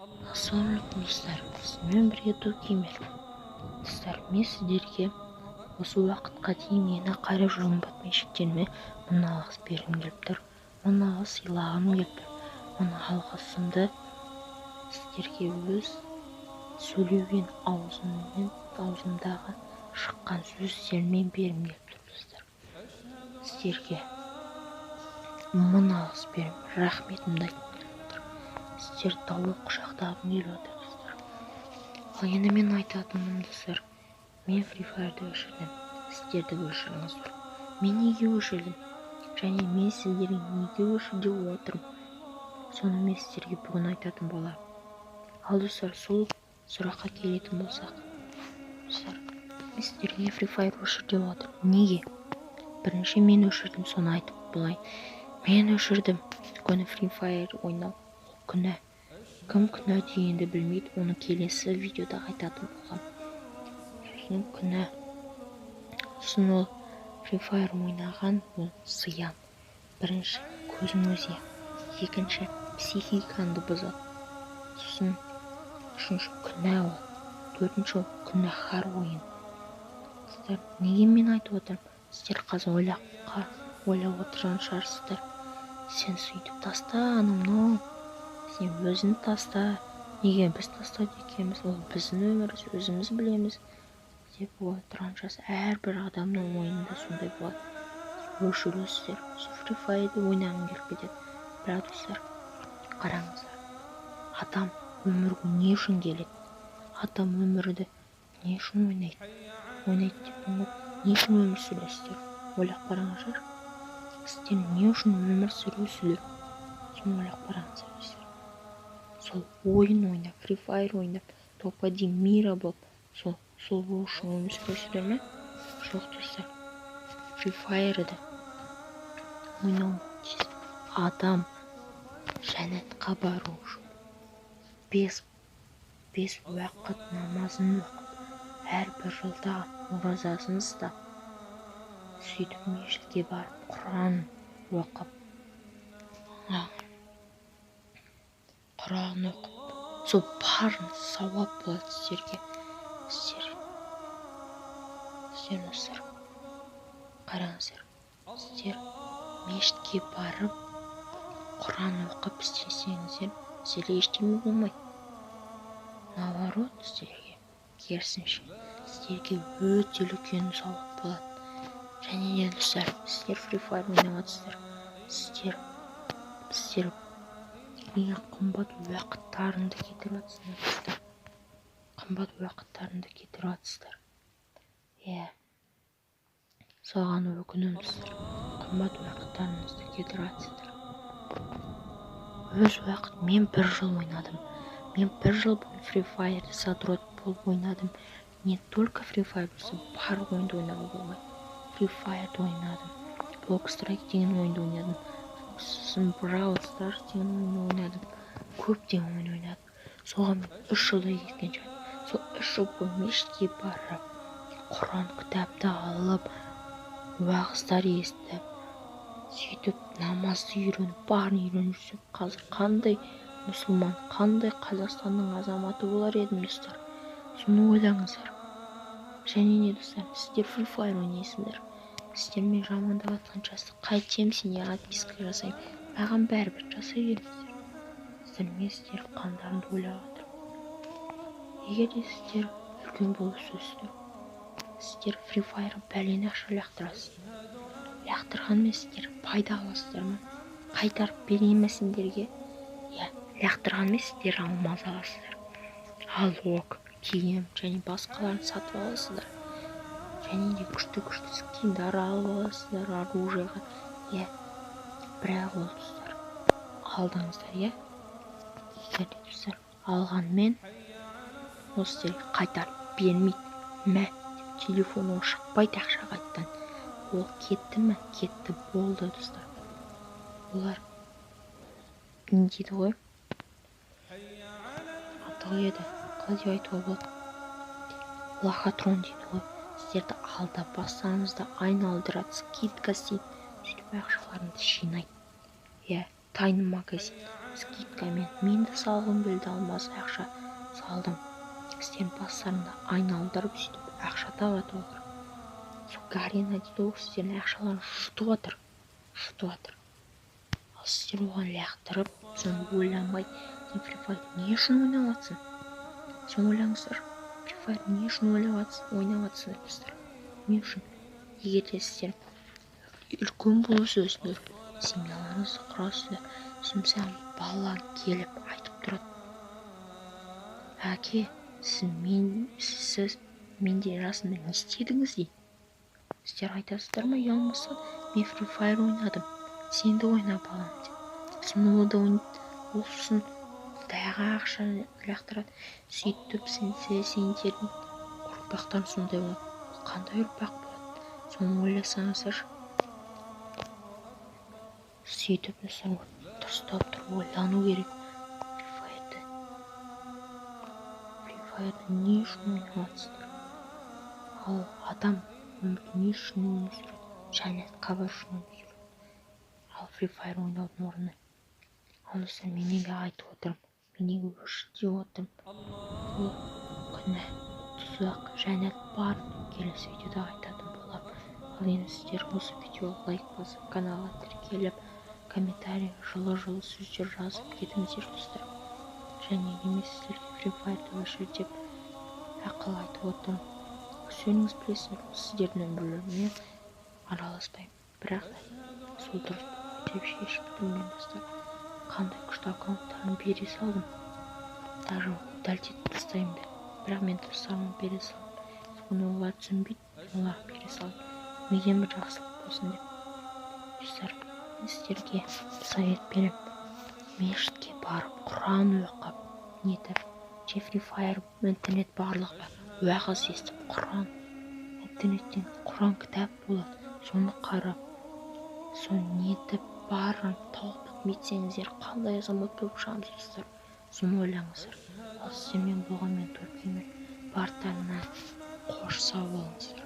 Ассалаумағалейкум достар, сізбен бірге Туркимел. Достар, мен сіздерге осы уақытқа дейін мені қарап жүрген подписчиктеріме мың алғыс бергім келіп тұр. Мың алғыс сыйлағым келіп тұр. Мың алғысымды сіздерге өз сөйлеген аузымдағы шыққан сөздермен бергім келіп тұр достар. Сіздерге мың алғыс берем, рахметімді айтқым келіп тұр. Сіздер тауып құшақтағым келіп отыр достар. Ал енді мен айтатыным достар, мен Free Fire'ды өшірдім, сіздерді өшіріңіздер. Мен неге өшірдім және мен сіздерге неге өшірде отырмын, соны мен сіздерге бүгін айтатын боламын. Ал достар, сол сұраққа келетін болсақ, достар, мен сіздерге Free Fire өшірде отырмын. Неге? Бірінші мен өшірдім, соны айтып болайын. Мен өшірдім, өйткені Free Fire ойнау күнә. Кім күнә дегенді білмейді, оны келесі видеода айтатын болғам. Сосын күнә. Сосын ол Free Fire ойнаған ол зиян. Бірінші көзің өзге, екінші психикаңды бұзады. Сосын үшінші күнә ол, төртінші ол күнәһар ойын. Сіздер неге мен айтып отырмын? Сіздер қазір ойлап отырған шығарсыздар. Сен сөйтіп таста, анау, сен өзін таста. Неге біз тастайды екенбіз? Ол біздің өміріміз, өзіміз білеміз деп отырған шығарсыз. Әрбір адамның ойында сондай болады. Өшіресіздер. Free Fire'ды ойнағың келіп кетеді. Бірақ достар, қараңыздар. Адам өмірге не үшін келеді? Адам өмірді не үшін ойнайды? Ойнайды деп не үшін өмір сүресіздер? Ойлап қараңыздар. Сіздер не үшін өмір сүресіздер? Соны ойлап қараңыздар достар. Сол ойын ойнап, Free Fire ойнап, топ-1 мира болып, сол үшін өмір сүресіздер ме? Жоқ достар. Free Fire'ды ойнау тез. Адам жәннатқа бару үшін 5 уақыт намазын оқып, әрбір жылда оразасын ұстап, сөйтіп мешітке барып Құран оқып, сол барын сауап болады сіздерге. Сіздер достар, қараңыздар. Сіздер мешітке барып Құран оқып істесеңіздер, сіздерге ештеңе болмайды. Наоборот, сіздерге керісінше, сіздерге өте үлкен сауап болады. Және де достар, сіздер Free Fire ойнап жатсыздар. Сіздер ең қымбат уақыттарыңды кетіріп жатсыздар достар. Қымбат уақыттарыңды кетіріп жатсыздар. Соған өкінемін достар. Қымбат уақыттарыңызды кетіріп жатсыздар. Өз уақыт, мен 1 жыл ойнадым. Мен 1 жыл бойы Free Fire'ды задрот болып ойнадым. Не только Free Fire болса, бар ойынды ойнауға болмайды. Free Fire'ды ойнадым. Block Strike деген ойынды ойнадым. Сосын Brawl Stars деген ойынды ойнадым. Көптеген ойын ойнадым. Соған мен 3 жылдай кеткен шығар. Сол 3 жыл бойы мешітке барып, Құран кітапты алып, уағыздар естіп, сөйтіп намазды үйреніп, барын үйреніп жүрсем, қазір қандай мұсылман, қандай Қазақстанның азаматы болар едім достар. Соны ойлаңыздар. Және не достар, сіздер Free Fire ойнайсыңдар. Сіздер мен жамандап жатқан жасты қайтем сене отписка жасаймын. Маған бәрібір жасай беріңіздер. Сіздер қандарымды ойлап отырмын. Егер де сіздер үлкен болып сөзсіздер, сіздер Free Fire бәлен ақша лақтырасыздар. Лақтырғанмен сіздер пайда аласыздар ма? Қайтарып берейін ме сендерге? Лақтырғанмен сіздер алмаз аласыздар. Ал ок, киім және басқаларын сатып аласыздар. Және де күшті скиндар алып аласыздар оружиеға. Бірақ ол достар, алдыңыздар, егер де достар, алғанмен ол сіздерге қайтарып бермейді. Телефоны шықпайды ақша қайттан. Ол кетті ме? Кетті, болды достар. Олар не дейді ғой? Аты еді, қалай айтуға болады? Лохотрон дейді ғой. Сіздерді алдап бассаңызды айналдырады, скидка істейді. Сөйтіп ақшаларыңды жинайды. Тайны магазин. скидкамен. Мен де салғым келді, алмас ақша салдым. Сіздердің бастарында айналдырып сөйтіп ақша табады олар. Сол Гарина дейді ғой, сіздердің ақшаларын жұтып жатыр. Ал сіздер оған лақтырып, соны ойламай, сен Free Fire не үшін ойнап жатсың? Сен ойлаңыздар, Free Fire не үшін ойнап жатсыңдар достар? Не үшін? Егер де сіздер үлкен болсаңыздар, семьяларыңызды құрасыздар, саған балалар келіп айтып тұрады: әке, сіз менде жасында не істедіңіз дейді. Сіздер айтасыздар ма, ұялмастан, мен Free Fire ойнадым, сен де ойна балам деп. Соны да ол сосын тағы ақша лақтырады. Сөйтіп сендердің ұрпақтарың сондай болады. Ол қандай ұрпақ болады? Соны ойласаңыздар. Сөйтіп дұрыстап тұрып ойлану керек. Free Fire'ды не үшін ойнап жатсыздар? Ал адам өмірде не үшін өмір сүреді? Жәннатқа бару үшін өмір сүреді. Ал Free Fire ойнаудың орнына. Ал достар, мен неге айтып отырмын? Мен неге өшіп отырмын? Бұл күнә, тұзақ, жәннат бар. Келесі видеода айтатын боламын. Ал енді сіздер осы видеоға лайк басып, каналға тіркеліп, комментарий жылы сөздер жазып кетіңіздер достар. Және емес сіздерге Free Fire'ды өшір деп ақыл айтып отырмын. Өздеріңіз білесіздер, сіздердің өмірлерімен араласпаймын. Бірақ сол дұрыс деп шештім мен достар. Қандай күшті аккаунттарын бере салдым. Даже удалить етіп тастаймын деп. Бірақ мен достарыма бере салдым. Соны олар түсінбейді, оларға бере салдым. Неден бір жақсылық болсын деп. Достар, мен сіздерге совет беремін. Мешітке барып, Құран оқып, нетіп, Free Fire, интернет барлық бар. Уағыз естіп, Құран, интернеттен Құран кітап болады. Соны қарап, соны нетіп, барып, тауып бітмесеңіздер, қандай азамат болып шығамыздар. Соны ойлаңыздар. Ал сіздермен болған мен Торкемір. Барлықтарына қош сау болыңыздар.